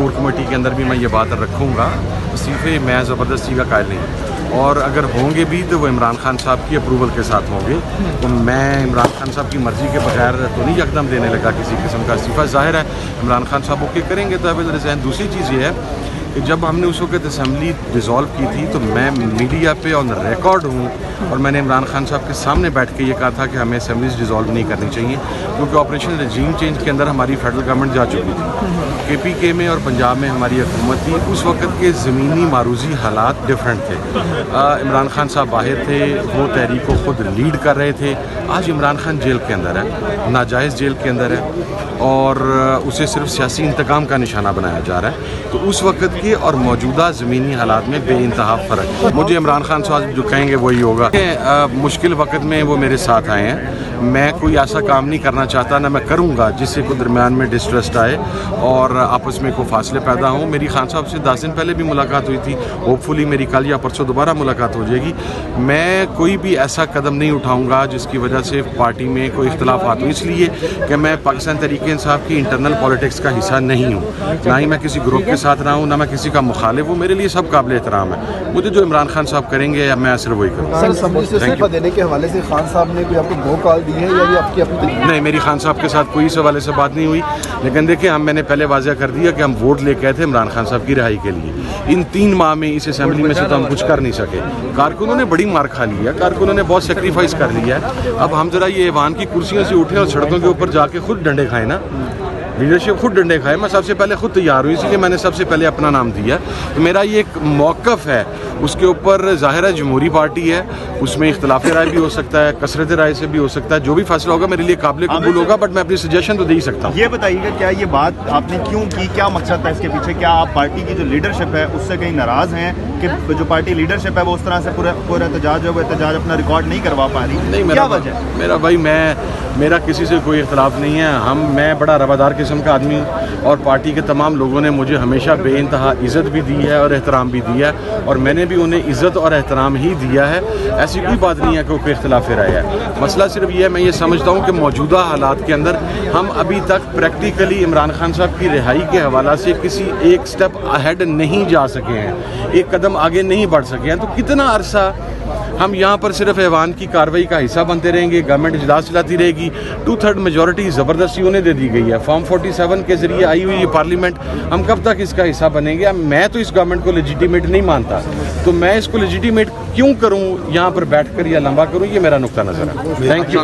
Core committee के अंदर भी मैं ये बात रखूँगा, इस्तीफ़े मैं ज़बरदस्ती का कायल नहीं, और अगर होंगे भी तो वो इमरान खान साहब की अप्रूवल के साथ होंगे। तो मैं इमरान खान साहब की मर्ज़ी के बगैर तो नहीं यकदम देने लगा किसी किस्म का इस्तीफ़ा। ज़ाहिर है इमरान खान साहब ओके करेंगे तो अवेल रिज़ाइन। दूसरी चीज़ ये है कि जब हमने उस वक्त असम्बली डिज़ोल्व की थी तो मैं मीडिया पे ऑन रिकॉर्ड हूँ और मैंने इमरान खान साहब के सामने बैठ के ये कहा था कि हमें असम्बलीज डिज़ोल्व नहीं करनी चाहिए, क्योंकि ऑपरेशन रजीम चेंज के अंदर हमारी फेडरल गवर्नमेंट जा चुकी थी। KPK में और पंजाब में हमारी हुकूमत थी। उस वक्त के ज़मीनी मारूजी हालात डिफरेंट थे। इमरान खान साहब बाहर थे, वो तहरीक को ख़ुद लीड कर रहे थे। आज इमरान खान जेल के अंदर है, नाजायज़ जेल के अंदर है, और उसे सिर्फ सियासी इंतकाम का निशाना बनाया जा रहा है। तो उस वक्त के और मौजूदा ज़मीनी हालात में बेइंतहा फ़र्क। मुझे इमरान खान साहब जो कहेंगे वही होगा। मुश्किल वक्त में वो मेरे साथ आए हैं। मैं कोई ऐसा काम नहीं करना चाहता, ना मैं करूँगा जिससे को दरमियान में डिस्ट्रस्ट आए और आपस में कोई फासले पैदा हों। मेरी खान साहब से 10 दिन पहले भी मुलाकात हुई थी, होपफुली मेरी कल या परसों दोबारा मुलाकात हो जाएगी। मैं कोई भी ऐसा कदम नहीं उठाऊँगा जिसकी वजह से पार्टी में कोई इख्तलाफात हो, इसलिए कि मैं पाकिस्तान तहरीक इंसाफ की इंटरनल पॉलिटिक्स का हिस्सा नहीं हूँ, ना ही मैं किसी ग्रुप के साथ रहा हूँ, ना मैं किसी का मुखालिफ हूँ। मेरे लिए सब काबिल एहतराम है। मुझे जो इमरान खान साहब करेंगे मैं सिर्फ वही करूँगा। देने के हवाले से खान साहब ने कोई आपको दो कॉल दी है या ये आपकी अपनी? नहीं, मेरी खान साहब के साथ कोई इस हवाले से बात नहीं हुई, लेकिन देखिए मैंने पहले वाज़ह कर दिया कि हम वोट लेके आए थे इमरान खान साहब की रिहाई के लिए। इन 3 माह में इस असेंबली में से तो हम कुछ कर नहीं सके। कारकुनों ने बड़ी मार खा ली है, कारकुनों ने बहुत सेक्रीफाइस कर लिया है। अब हम जरा ये ऐवान की कुर्सियों से उठें और सड़कों के ऊपर जाके खुद डंडे खाएं ना, लीडरशिप खुद डंडे खाए। मैं सबसे पहले खुद तैयार हूँ, इसीलिए मैंने सबसे पहले अपना नाम दिया। तो मेरा ये एक मौक़िफ़ है, उसके ऊपर ज़ाहिर है जमहूरी पार्टी है, उसमें इख्तिलाफ राय भी हो सकता है, कसरत राय से भी हो सकता है। जो भी फैसला होगा मेरे लिए काबिल कबूल होगा, बट मैं अपनी सजेशन तो दे ही सकता हूँ। ये बताइएगा, क्या ये बात आपने क्यों की, क्या मकसद था इसके पीछे? क्या आप पार्टी की जो लीडरशिप है उससे कहीं नाराज़ हैं कि जो पार्टी लीडरशिप है वो उस तरह से पूरा एहतजाज है, वो एहतजाज अपना रिकॉर्ड नहीं करवा पा रही? नहीं, क्या वजह? मेरा भाई मेरा किसी से कोई इख्तलाफ नहीं है। मैं बड़ा रवादार किस्म का आदमी हूँ और पार्टी के तमाम लोगों ने मुझे हमेशा बेइंतहा इज़्ज़त भी दी है और एहतराम भी दिया है, और मैंने भी उन्हें इज़्ज़त और एहतराम ही दिया है। ऐसी कोई बात नहीं है कि कोई इख्तलाफ राय है। मसला सिर्फ ये है, मैं ये समझता हूँ कि मौजूदा हालात के अंदर हम अभी तक प्रैक्टिकली इमरान खान साहब की रिहाई के हवाला से किसी एक स्टेप अहेड नहीं जा सके हैं, एक कदम आगे नहीं बढ़ सके हैं। तो कितना अरसा हम यहाँ पर सिर्फ ऐवान की कार्रवाई का हिस्सा बनते रहेंगे? गवर्नमेंट इजलास चलाती रहेगी, 2/3 मेजॉरिटी ज़बरदस्ती उन्हें दे दी गई है। फॉर्म 47 के ज़रिए आई हुई ये पार्लियामेंट, हम कब तक इसका हिस्सा बनेंगे? मैं तो इस गवर्नमेंट को लेजिटिमेट नहीं मानता, तो मैं इसको लेजिटिमेट क्यों करूँ यहाँ पर बैठ कर या लंबा करूँ? ये मेरा नुक्ता नज़र है। Thank you.